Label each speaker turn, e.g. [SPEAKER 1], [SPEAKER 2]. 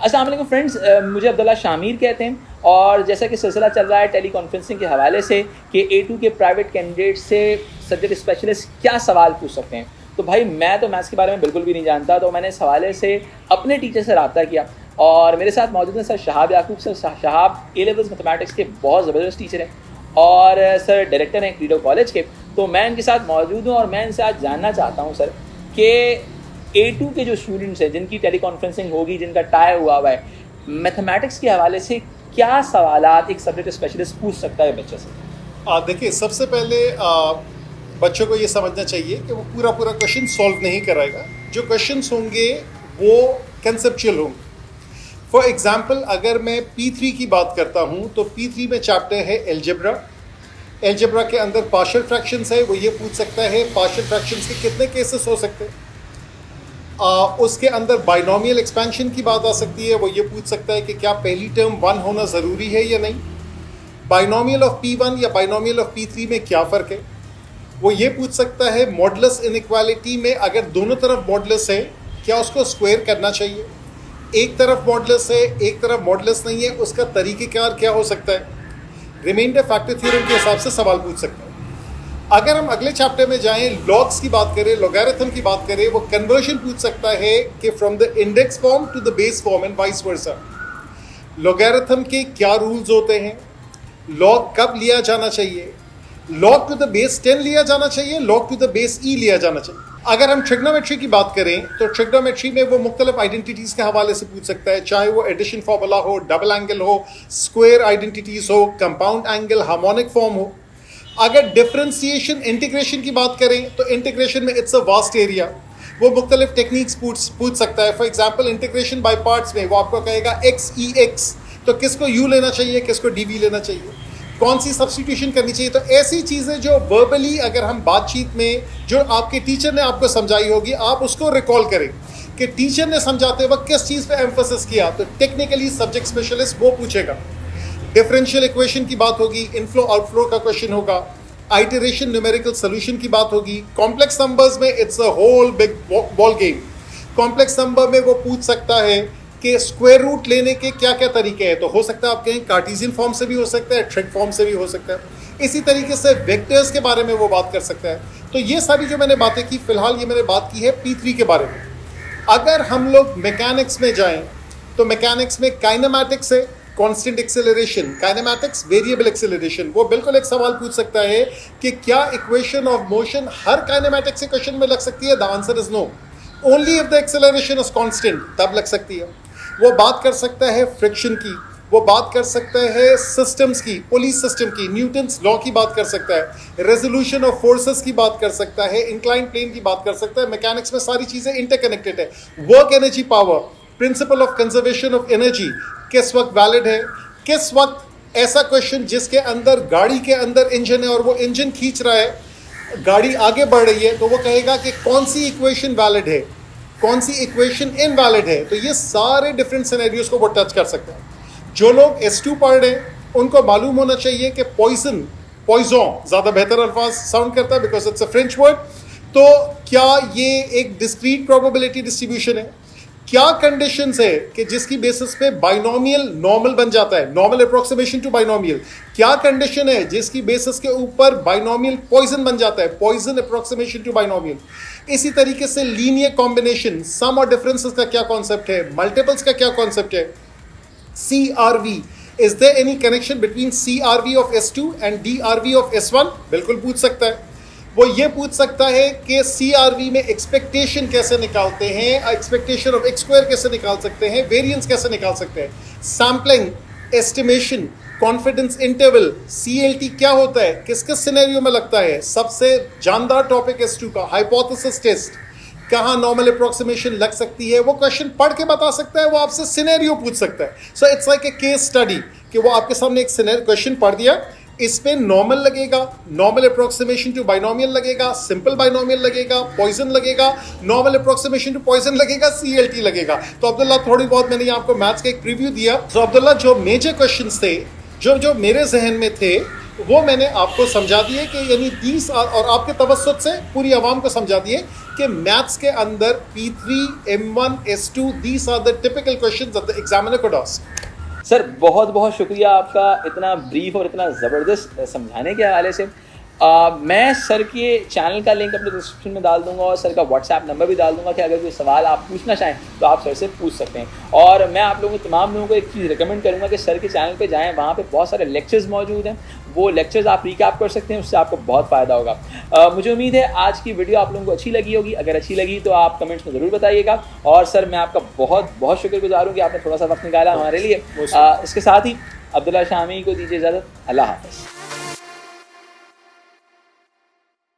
[SPEAKER 1] अस्सलाम वालेकुम फ्रेंड्स, मुझे अब्दुल्ला शामिर कहते हैं और जैसा कि सिलसिला चल रहा है टेली कॉन्फ्रेंसिंग के हवाले से कि A2 के प्राइवेट कैंडिडेट से सब्जेक्ट स्पेशलिस्ट क्या सवाल पूछ सकते हैं। तो भाई मैं तो मैथ्स के बारे में बिल्कुल भी नहीं जानता, तो मैंने इस हवाले से अपने टीचर से रब्ता किया और मेरे साथ मौजूद हैं सर शहाब याकूब। सर शहाब A-लेवल्स मैथमेटिक्स के बहुत ज़बरदस्त टीचर हैं और सर डायरेक्टर हैं क्रीडो कॉलेज के। तो मैं इनके साथ मौजूद हूँ और मैं इनसे आज जानना चाहता हूँ सर कि A2 के जो स्टूडेंट्स हैं जिनकी टेली कॉन्फ्रेंसिंग होगी, जिनका टाई हुआ है, मैथमेटिक्स के हवाले से क्या सवालात एक सब्जेक्ट स्पेशलिस्ट पूछ सकता है बच्चे से?
[SPEAKER 2] देखिए, सबसे पहले बच्चों को ये समझना चाहिए कि वो पूरा क्वेश्चन सॉल्व नहीं कराएगा। जो क्वेश्चंस होंगे वो कंसेप्चुअल होंगे। फॉर एग्जांपल, अगर मैं P3 की बात करता हूँ तो P3 में चैप्टर है एल्जेब्रा। एल्जेब्रा के अंदर पार्शियल फ्रैक्शंस है, वो ये पूछ सकता है पार्शियल फ्रैक्शंस के कितने केसेस हो सकते हैं। उसके अंदर बाइनोमियल एक्सपेंशन की बात आ सकती है, वो ये पूछ सकता है कि क्या पहली टर्म 1 होना ज़रूरी है या नहीं। बाइनोमियल ऑफ P1 या बाइनोमियल ऑफ P3 में क्या फ़र्क है, वो ये पूछ सकता है। मॉडुलस इनइक्वालिटी में अगर दोनों तरफ मॉडुलस है, क्या उसको स्क्वायर करना चाहिए। एक तरफ मॉडुलस है, एक तरफ मॉडुलस नहीं है, उसका तरीक़ेकार क्या हो सकता है। रिमाइंडर फैक्टर थ्योरम के हिसाब से सवाल पूछ सकता है। अगर हम अगले चैप्टर में जाएं, लॉग्स की बात करें, लॉगरिथम की बात करें, वो कन्वर्जन पूछ सकता है कि from the index form to the base form and vice versa. Logarithm के क्या रूल्स होते हैं, लॉग कब लिया जाना चाहिए, लॉग टू द बेस 10 लिया जाना चाहिए, लॉग टू द बेस ई लिया जाना चाहिए। अगर हम ट्रिग्नोमेट्री की बात करें तो ट्रिग्नोमेट्री में वो मुख्तलिफ आइडेंटिटीज़ के हवाले से पूछ सकता है, चाहे वो एडिशन फार्मूला हो, डबल एंगल हो, स्क्वायर आइडेंटिटीज़ हो, कंपाउंड एंगल, हार्मोनिक फॉर्म हो। अगर डिफरेंशिएशन इंटीग्रेशन की बात करें तो इंटीग्रेशन में इट्स अ वास्ट एरिया, वो मुख्तलिफ टेक्निक्स पूछ सकता है। For example, integration by parts में वो आपको कहेगा x e x, तो किसको u लेना चाहिए, किसको dv लेना चाहिए, कौन सी सब्स्टिट्यूशन करनी चाहिए। तो ऐसी चीज़ें जो वर्बली अगर हम बातचीत में जो आपके टीचर ने आपको समझाई होगी, आप उसको रिकॉल करें कि टीचर ने समझाते वक्त किस चीज़ पे एम्फोसिस किया, तो टेक्निकली सब्जेक्ट स्पेशलिस्ट वो पूछेगा। डिफरेंशियल इक्वेशन की बात होगी, इनफ्लो आउटफ्लो का क्वेश्चन होगा, आइटरेशन न्यूमेरिकल सोल्यूशन की बात होगी। कॉम्प्लेक्स नंबर्स में it's a whole big ball game. Complex number में वो पूछ सकता है कि स्क्वायर रूट लेने के क्या क्या तरीके हैं, तो हो सकता है आप कहें कार्टेशियन फॉर्म से भी हो सकता है, ट्रिक फॉर्म से भी हो सकता है। इसी तरीके से वेक्टर्स के बारे में वो बात कर सकता है। तो ये सारी जो मैंने बातें की, फिलहाल ये मैंने बात की है P3 के बारे में। अगर हम लोग मैकेनिक्स में जाएं तो मैकेनिक्स में काइनेमैटिक्स है, constant acceleration, kinematics, variable acceleration. वो बिल्कुल एक सवाल पूछ सकता है कि क्या इक्वेशन ऑफ मोशन हर काइनेमैटिक्स इक्वेशन में लग सकती है। The answer is no, only if the acceleration is constant, तब लग सकती है। वो बात कर सकता है फ्रिक्शन की, वो बात कर सकता है सिस्टम्स की, पुलिस सिस्टम की, न्यूटन्स लॉ की बात कर सकता है, रेजोल्यूशन ऑफ फोर्सेस की बात कर सकता है, इंक्लाइन प्लेन की बात कर सकता है। मैकेनिक्स में सारी चीज़ें इंटरकनेक्टेड है। Work energy power, principle of conservation of energy किस वक्त वैलिड है, किस वक्त ऐसा क्वेश्चन जिसके अंदर गाड़ी के अंदर इंजन है और वो इंजन खींच रहा है, गाड़ी आगे बढ़ रही है, तो वो कहेगा कि कौन सी इक्वेशन वैलिड है, कौन सी इक्वेशन इनवैलिड है। तो ये सारे डिफरेंट सिनेरियोज को वो टच कर सकता है। जो लोग S2 पढ़ रहे हैं उनको मालूम होना चाहिए कि पॉइजन ज़्यादा बेहतर अल्फाज साउंड करता है because it's a French word. तो क्या ये एक डिस्क्रीट प्रोबेबिलिटी डिस्ट्रीब्यूशन है, क्या कंडीशंस है कि जिसकी बेसिस पे बाइनोमियल नॉर्मल बन जाता है, नॉर्मल अप्रोक्सीमेशन टू बाइनोमियल, क्या कंडीशन है जिसकी बेसिस के ऊपर बाइनोमियल पॉइजन बन जाता है, पॉइजन अप्रोक्सीमेशन टू बाइनोमियल। इसी तरीके से लीनियर कॉम्बिनेशन, सम और डिफरेंसेस का क्या कॉन्सेप्ट है, मल्टीपल्स का क्या कॉन्सेप्ट है, CRV, is there any connection between CRV of S2 and DRV of S1, बिल्कुल पूछ सकता है। वो ये पूछ सकता है कि CRV में एक्सपेक्टेशन कैसे निकालते हैं, एक्सपेक्टेशन ऑफ x स्क्वायर कैसे निकाल सकते हैं, वेरिएंस कैसे निकाल सकते हैं, sampling, estimation, confidence interval, CLT क्या होता है, किस किस सिनेरियो में लगता है। सबसे जानदार टॉपिक S2 का हाइपोथेसिस टेस्ट, कहाँ नॉर्मल अप्रोक्सीमेशन लग सकती है, वो क्वेश्चन पढ़ के बता सकता है, वो आपसे सिनेरियो पूछ सकता है। So it's like a case study कि वो आपके सामने एक क्वेश्चन पढ़ दिया, इस पे नॉर्मल लगेगा, नॉर्मल अप्रोक्सीमेशन टू बाइनोमियल लगेगा, सिंपल बाइनोमियल लगेगा, पॉइजन लगेगा, नॉर्मल अप्रोक्सीमेशन टू पॉइजन लगेगा, CLT लगेगा। तो अब्दुल्ला, थोड़ी बहुत मैंने आपको मैथ्स का एक प्रीव्यू दिया। तो अब्दुल्ला, जो मेजर क्वेश्चंस थे जो मेरे जहन में थे वो मैंने आपको समझा दिए कि यानी 20 और आपके तवज्जुद से पूरी आवाम को समझा दिए कि मैथ्स के अंदर P3, M1, S2 these are the typical questions that the examiner could ask.
[SPEAKER 1] Sir बहुत बहुत शुक्रिया आपका इतना ब्रीफ और इतना ज़बरदस्त समझाने के हवाले से। मैं सर के चैनल का लिंक अपने डिस्क्रिप्शन में डाल दूंगा और सर का व्हाट्सएप नंबर भी डाल दूंगा कि अगर कोई सवाल आप पूछना चाहें तो आप सर से पूछ सकते हैं। और मैं आप लोगों तमाम लोगों को एक चीज़ रिकमेंड करूंगा कि सर के चैनल पे जाएं, वहाँ पे बहुत सारे लेक्चर्स मौजूद हैं, वो लेक्चर्स आप रिकैप कर सकते हैं, उससे आपको बहुत फ़ायदा होगा। मुझे उम्मीद है आज की वीडियो आप लोगों को अच्छी लगी होगी। अगर अच्छी लगी तो आप कमेंट्स में ज़रूर बताइएगा। और सर मैं आपका बहुत बहुत शुक्रगुजार हूँ कि आपने थोड़ा सा वक्त निकाला हमारे लिए। इसके साथ ही अब्दुल्ला शामी को दीजिए इजाज़त। अल्लाह हाफ़िज़।